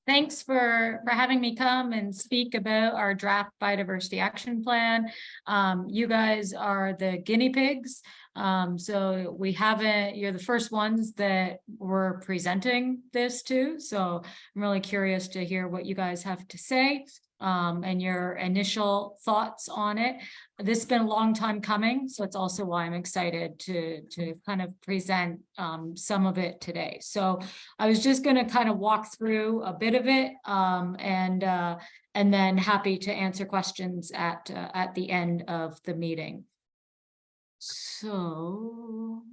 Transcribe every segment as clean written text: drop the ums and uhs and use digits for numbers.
Thanks for having me come and speak about our draft biodiversity action plan. You guys are the guinea pigs. So we haven't, you're the first ones that we're presenting this to. So I'm really curious to hear what you guys have to say. And your initial thoughts on it. This has been a long time coming, so it's also why I'm excited to kind of present some of it today. So I was just going to kind of walk through a bit of it, and then happy to answer questions at the end of the meeting. So,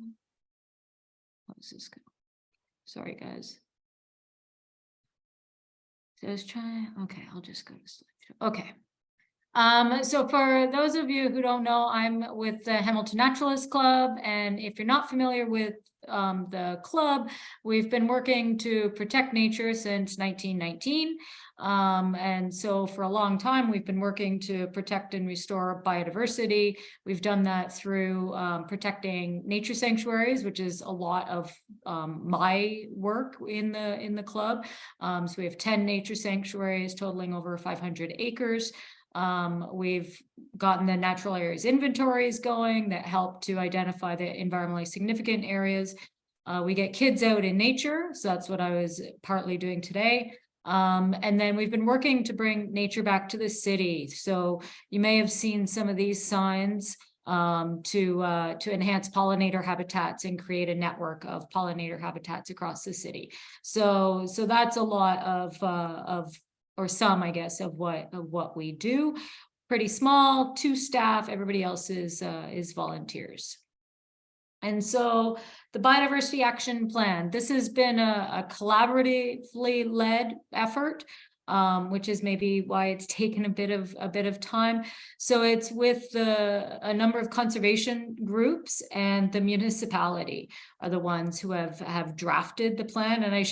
how's this go? Sorry, guys. So I was trying, okay, I'll just go to slide. Okay. So for those of you who don't know, I'm with the Hamilton Naturalist Club, and if you're not familiar with the club, we've been working to protect nature since 1919. And so for a long time, we've been working to protect and restore biodiversity. We've done that through protecting nature sanctuaries, which is a lot of my work in the club. So we have 10 nature sanctuaries totaling over 500 acres. We've gotten the natural areas inventories going that help to identify the environmentally significant areas. We get kids out in nature, so that's what I was partly doing today. And then we've been working to bring nature back to the city. So you may have seen some of these signs to enhance pollinator habitats and create a network of pollinator habitats across the city. So that's a lot of or some, I guess, of what we do. Pretty small, 2 staff, everybody else is volunteers. And so the Biodiversity Action Plan, this has been a collaboratively led effort, which is maybe why it's taken a bit of time. So it's with a number of conservation groups, and the municipality are the ones who have drafted the plan. And I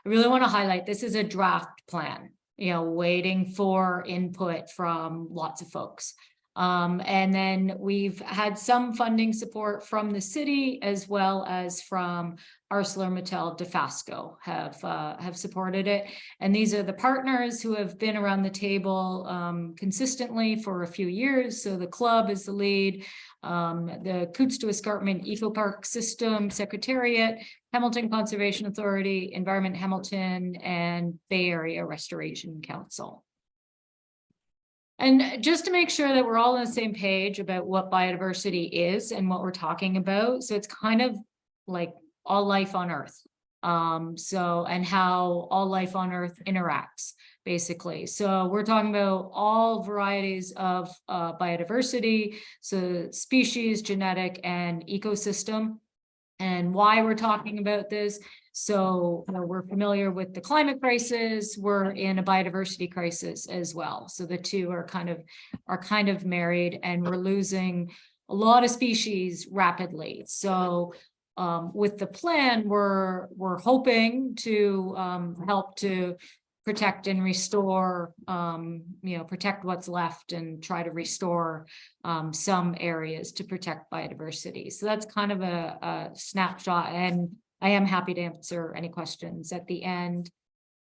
really want to highlight, this is a draft plan, waiting for input from lots of folks. And then we've had some funding support from the city, as well as from ArcelorMittal Dofasco have supported it. And these are the partners who have been around the table consistently for a few years. So the club is the lead, the Coots to Escarpment Eco Park System Secretariat, Hamilton Conservation Authority, Environment Hamilton, and Bay Area Restoration Council. And just to make sure that we're all on the same page about what biodiversity is and what we're talking about. So it's kind of like all life on Earth. And how all life on Earth interacts, basically. So we're talking about all varieties of biodiversity, so species, genetic, and ecosystem. And why we're talking about this. So we're familiar with the climate crisis. We're in a biodiversity crisis as well. So the two are kind of married, and we're losing a lot of species rapidly. So with the plan, we're hoping to help to protect and restore, protect what's left and try to restore some areas to protect biodiversity. So that's kind of a snapshot, and I am happy to answer any questions at the end.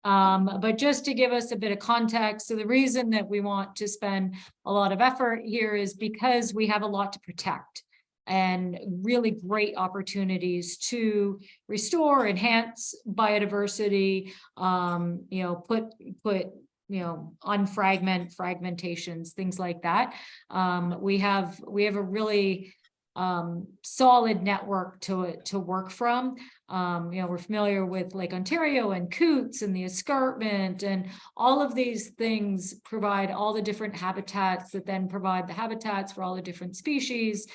But just to give us a bit of context, so the reason that we want to spend a lot of effort here is because we have a lot to protect, and really great opportunities to restore, enhance biodiversity, unfragment fragmentations, things like that. We have a really solid network to work from. We're familiar with Lake Ontario and Coots and the escarpment, and all of these things provide all the different habitats that then provide the habitats for all the different species,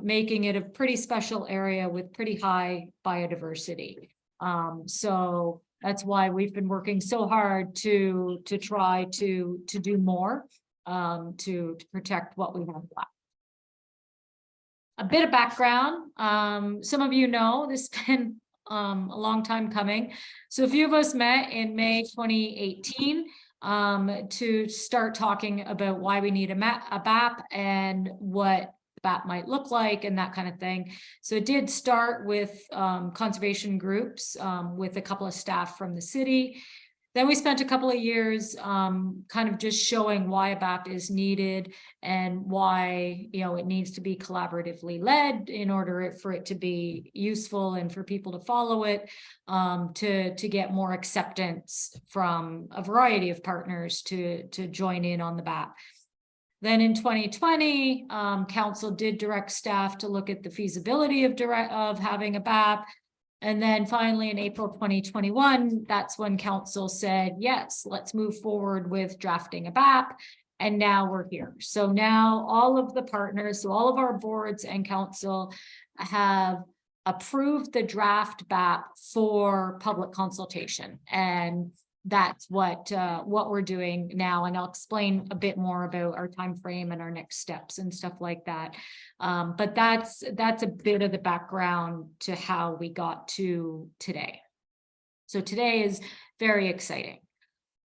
making it a pretty special area with pretty high biodiversity. So that's why we've been working so hard to try to do more to protect what we have left. A bit of background. Some of you know this has been a long time coming. So a few of us met in May 2018 to start talking about why we need a BAP and what BAP might look like and that kind of thing. So it did start with conservation groups with a couple of staff from the city. Then we spent a couple of years kind of just showing why a BAP is needed and why, you know, it needs to be collaboratively led in order for it to be useful and for people to follow it, to get more acceptance from a variety of partners to join in on the BAP. Then in 2020, council did direct staff to look at the feasibility of having a BAP. And then finally in April 2021, that's when council said, yes, let's move forward with drafting a BAP. And now we're here. So now all of the partners, so all of our boards and council have approved the draft BAP for public consultation. And that's what we're doing now, and I'll explain a bit more about our time frame and our next steps and stuff like that. But that's a bit of the background to how we got to today. So today is very exciting.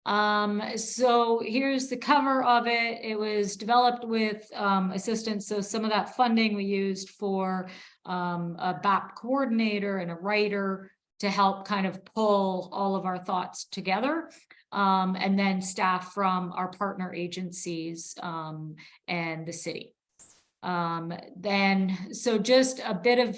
So here's the cover of it. It was developed with assistance. So some of that funding we used for a BAP coordinator and a writer to help kind of pull all of our thoughts together, and then staff from our partner agencies and the city. So just a bit of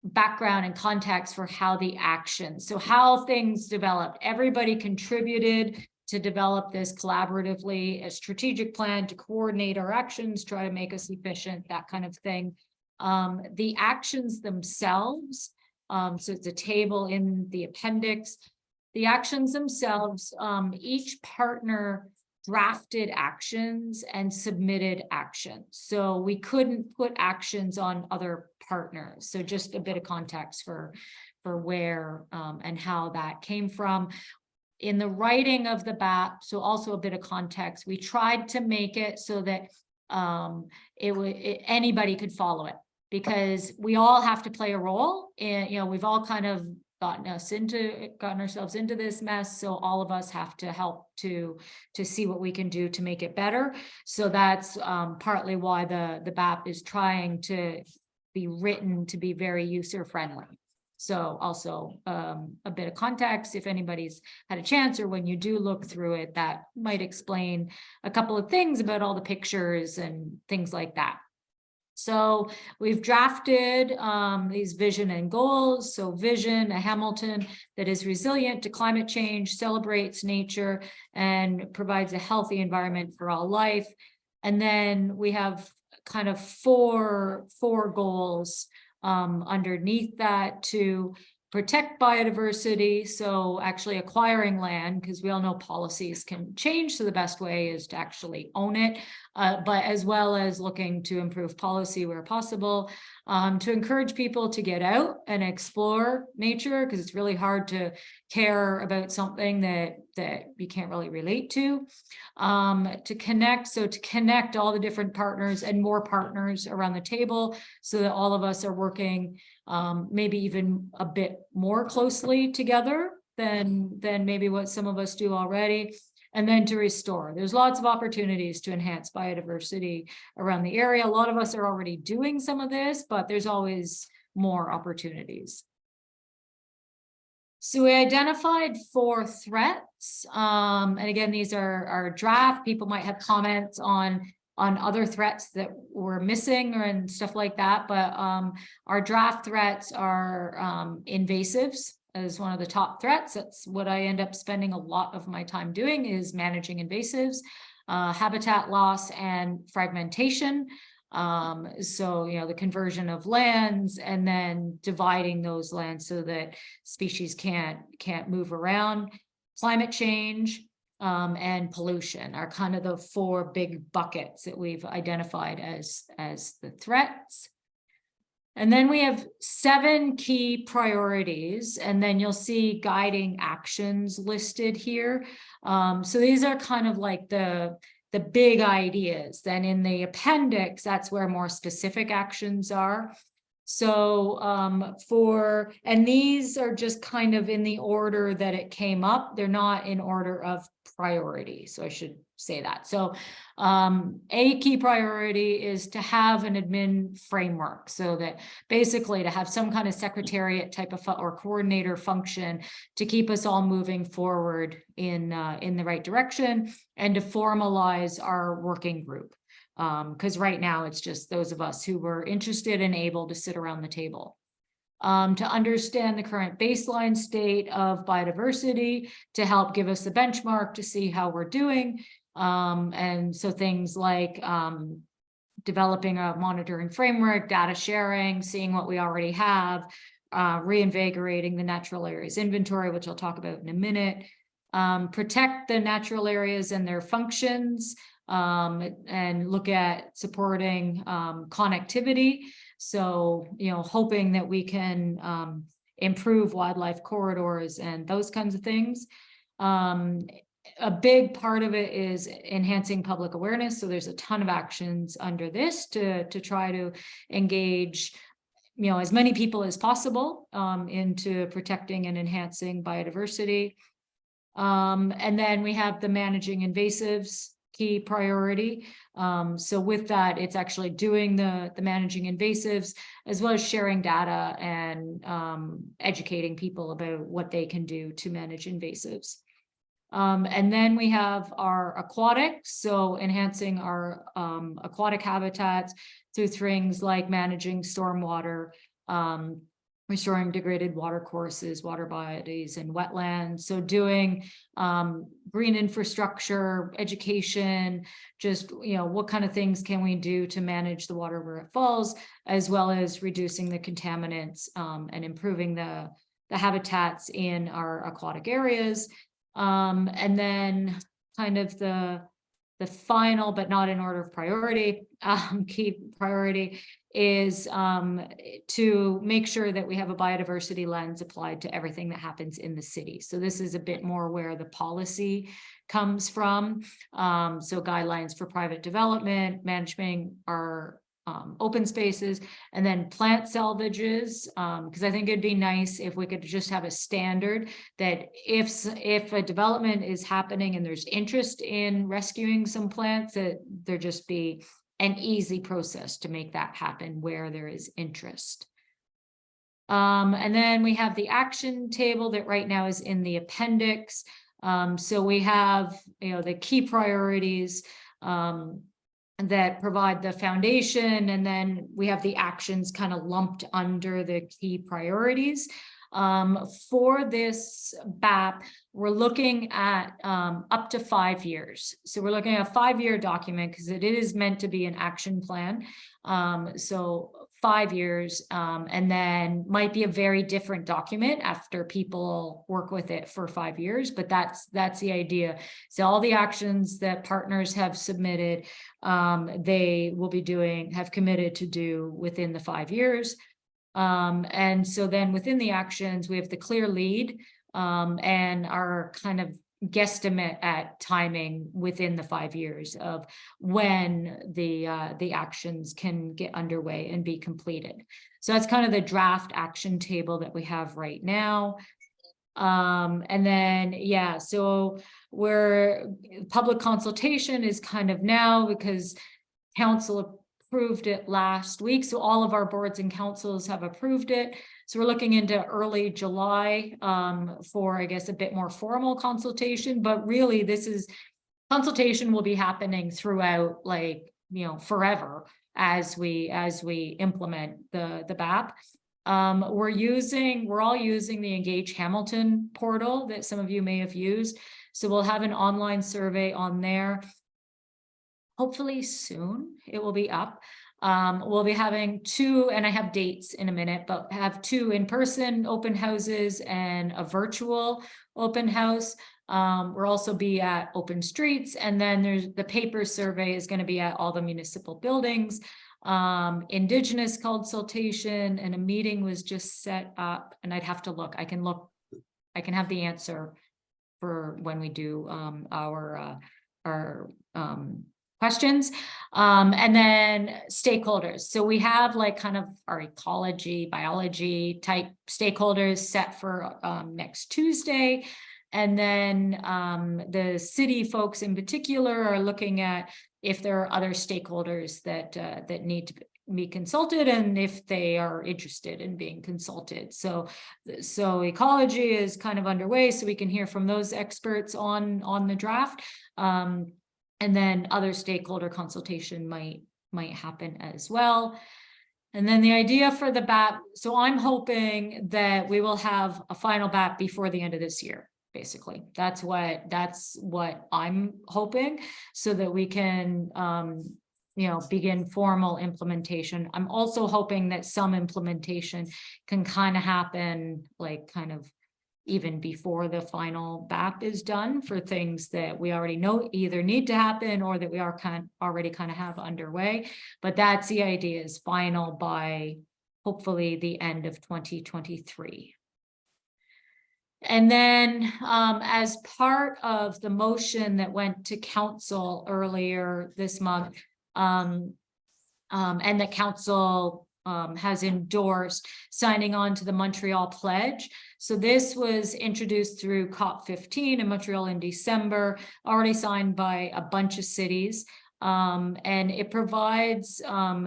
background and context for how the action, so how things developed. Everybody contributed to develop this collaboratively, a strategic plan to coordinate our actions, try to make us efficient, that kind of thing. The actions themselves, so it's a table in the appendix. The actions themselves, each partner drafted actions and submitted actions. So we couldn't put actions on other partners. So just a bit of context for where and how that came from. In the writing of the BAP, so also a bit of context, we tried to make it so that anybody could follow it, because we all have to play a role. And you know, we've all kind of gotten ourselves into this mess, so all of us have to help to see what we can do to make it better. So that's partly why the BAP is trying to be written to be very user friendly. So also a bit of context, if anybody's had a chance, or when you do look through it, that might explain a couple of things about all the pictures and things like that. So we've drafted these vision and goals. So vision, a Hamilton that is resilient to climate change, celebrates nature, and provides a healthy environment for all life. And then we have kind of four goals underneath that: to protect biodiversity, so actually acquiring land, because we all know policies can change, so the best way is to actually own it, but as well as looking to improve policy where possible, to encourage people to get out and explore nature, because it's really hard to care about something that you can't really relate to connect, so to connect all the different partners and more partners around the table, so that all of us are working maybe even a bit more closely together than maybe what some of us do already. And then to restore. There's lots of opportunities to enhance biodiversity around the area. A lot of us are already doing some of this, but there's always more opportunities. So we identified 4 threats. And again, these are draft. People might have comments on other threats that were missing and stuff like that. But our draft threats are invasives as one of the top threats. That's what I end up spending a lot of my time doing, is managing invasives, habitat loss and fragmentation. So, you know, the conversion of lands and then dividing those lands so that species can't move around. Climate change and pollution are kind of the 4 big buckets that we've identified as the threats. And then we have 7 key priorities, and then you'll see guiding actions listed here. So these are kind of like the big ideas. Then in the appendix, that's where more specific actions are. So and these are just kind of in the order that it came up. They're not in order of priority. So I should say that. So a key priority is to have an admin framework, so that basically to have some kind of secretariat type of or coordinator function to keep us all moving forward in the right direction, and to formalize our working group. Because right now it's just those of us who were interested and able to sit around the table. To understand the current baseline state of biodiversity, to help give us a benchmark to see how we're doing. And so things like developing a monitoring framework, data sharing, seeing what we already have, reinvigorating the natural areas inventory, which I'll talk about in a minute. Protect the natural areas and their functions, and look at supporting connectivity. So, hoping that we can improve wildlife corridors and those kinds of things. A big part of it is enhancing public awareness. So there's a ton of actions under this to try to engage as many people as possible into protecting and enhancing biodiversity. And then we have the managing invasives key priority. So with that, it's actually doing the managing invasives, as well as sharing data and educating people about what they can do to manage invasives. And then we have our aquatics, so enhancing our aquatic habitats through things like managing stormwater, restoring degraded water courses, water bodies, and wetlands. So doing green infrastructure, education, just, what kind of things can we do to manage the water where it falls, as well as reducing the contaminants and improving the habitats in our aquatic areas. And then kind of the final, but not in order of priority, key priority is to make sure that we have a biodiversity lens applied to everything that happens in the city. So this is a bit more where the policy comes from. So guidelines for private development, managing our open spaces, and then plant salvages, because I think it'd be nice if we could just have a standard that if a development is happening and there's interest in rescuing some plants, that there just be an easy process to make that happen where there is interest. And then we have the action table that right now is in the appendix. So we have the key priorities that provide the foundation, and then we have the actions kind of lumped under the key priorities. For this BAP, we're looking at up to 5 years. So we're looking at a 5-year document because it is meant to be an action plan. So 5 years, and then might be a very different document after people work with it for 5 years, but that's the idea. So all the actions that partners have submitted, they will be have committed to do within the 5 years. And so then within the actions, we have the clear lead, and our kind of guesstimate at timing within the 5 years of when the actions can get underway and be completed. So that's kind of the draft action table that we have right now. And then, so public consultation is kind of now, because council approved it last week. So all of our boards and councils have approved it. So we're looking into early July for, I guess, a bit more formal consultation, but really consultation will be happening throughout, forever as we implement the BAP. We're all using the Engage Hamilton portal that some of you may have used. So we'll have an online survey on there. Hopefully soon it will be up. We'll be having 2, and I have dates in a minute, but have 2 in-person open houses and a virtual open house. We'll also be at open streets, and then there's the paper survey is going to be at all the municipal buildings. Indigenous consultation, and a meeting was just set up, and I'd have to look. I can have the answer for when we do our questions. And then stakeholders. So we have like kind of our ecology, biology type stakeholders set for next Tuesday. And then the city folks in particular are looking at if there are other stakeholders that that need to be consulted and if they are interested in being consulted. So ecology is kind of underway, so we can hear from those experts on the draft. And then other stakeholder consultation might happen as well. And then the idea for the BAP, so I'm hoping that we will have a final BAP before the end of this year. Basically, that's what I'm hoping, so that we can begin formal implementation. I'm also hoping that some implementation can kind of happen like kind of even before the final BAP is done for things that we already know either need to happen or that we are already kind of have underway. But that's the idea, is final by hopefully the end of 2023. And then as part of the motion that went to council earlier this month, and the council has endorsed signing on to the Montreal Pledge. So this was introduced through COP15 in Montreal in December, already signed by a bunch of cities. And it provides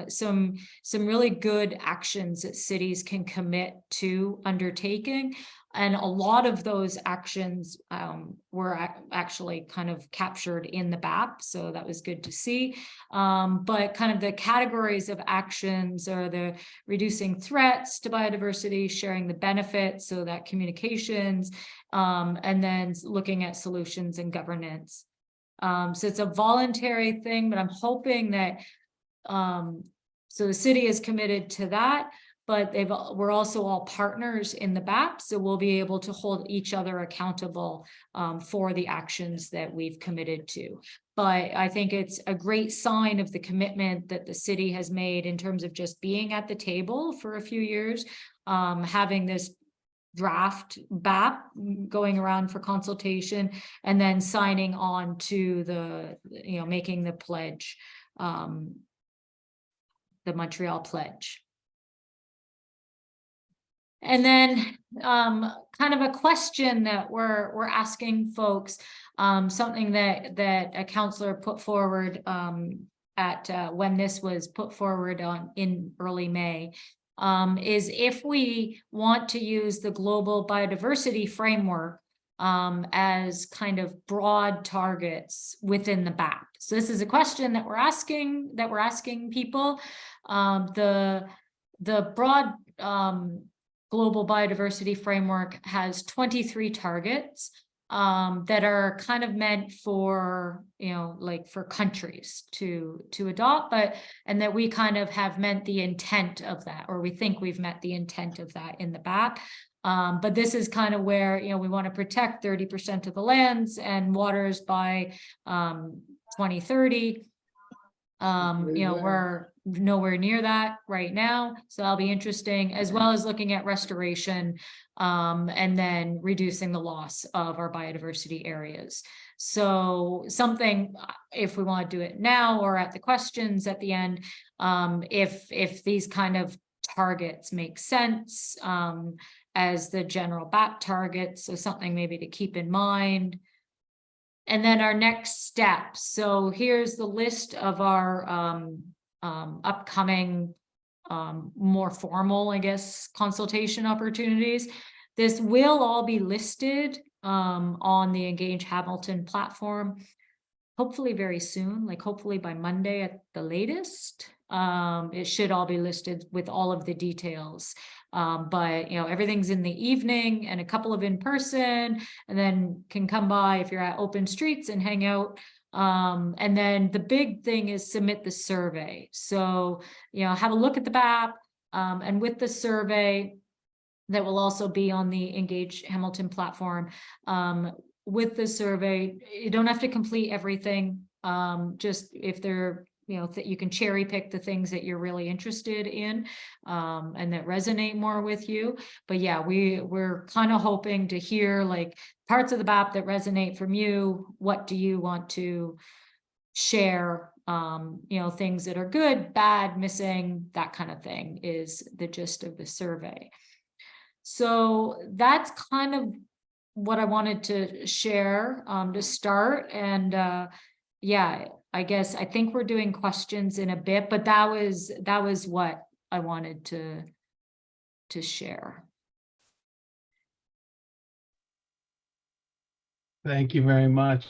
some really good actions that cities can commit to undertaking. And a lot of those actions were actually kind of captured in the BAP, so that was good to see. But kind of the categories of actions are the reducing threats to biodiversity, sharing the benefits, so that communications, and then looking at solutions and governance. So it's a voluntary thing, but I'm hoping that, so the city is committed to that, but we're also all partners in the BAP, so we'll be able to hold each other accountable for the actions that we've committed to. But I think it's a great sign of the commitment that the city has made in terms of just being at the table for a few years, having this draft BAP going around for consultation, and then signing on to the, making the pledge, the Montreal Pledge. And then kind of a question that we're asking folks, something that a counselor put forward at when this was put forward in early May, is if we want to use the global biodiversity framework as kind of broad targets within the BAP. So this is a question that we're asking people. The broad global biodiversity framework has 23 targets that are kind of meant for, like for countries to adopt, and that we kind of have met the intent of that, or we think we've met the intent of that in the BAP. But this is kind of where, we want to protect 30% of the lands and waters by 2030. We're nowhere near that right now, so that'll be interesting, as well as looking at restoration and then reducing the loss of our biodiversity areas. So something, if we want to do it now or at the questions at the end, if these kind of targets make sense as the general BAP targets, so something maybe to keep in mind. And then our next step. So here's the list of our upcoming, more formal, I guess, consultation opportunities. This will all be listed on the Engage Hamilton platform, hopefully very soon, like hopefully by Monday at the latest. It should all be listed with all of the details. But everything's in the evening, and a couple of in person, and then can come by if you're at Open Streets and hang out. And then the big thing is submit the survey. So, have a look at the BAP, and with the survey that will also be on the Engage Hamilton platform. With the survey, you don't have to complete everything. Just if they're, that you can cherry pick the things that you're really interested in and that resonate more with you. But yeah, we're kind of hoping to hear like parts of the BAP that resonate from you. What do you want to share you know, things that are good, bad, missing, that kind of thing is the gist of the survey. So that's kind of what I wanted to share to start. And yeah, I guess I think we're doing questions in a bit, but that was what I wanted to share. Thank you very much.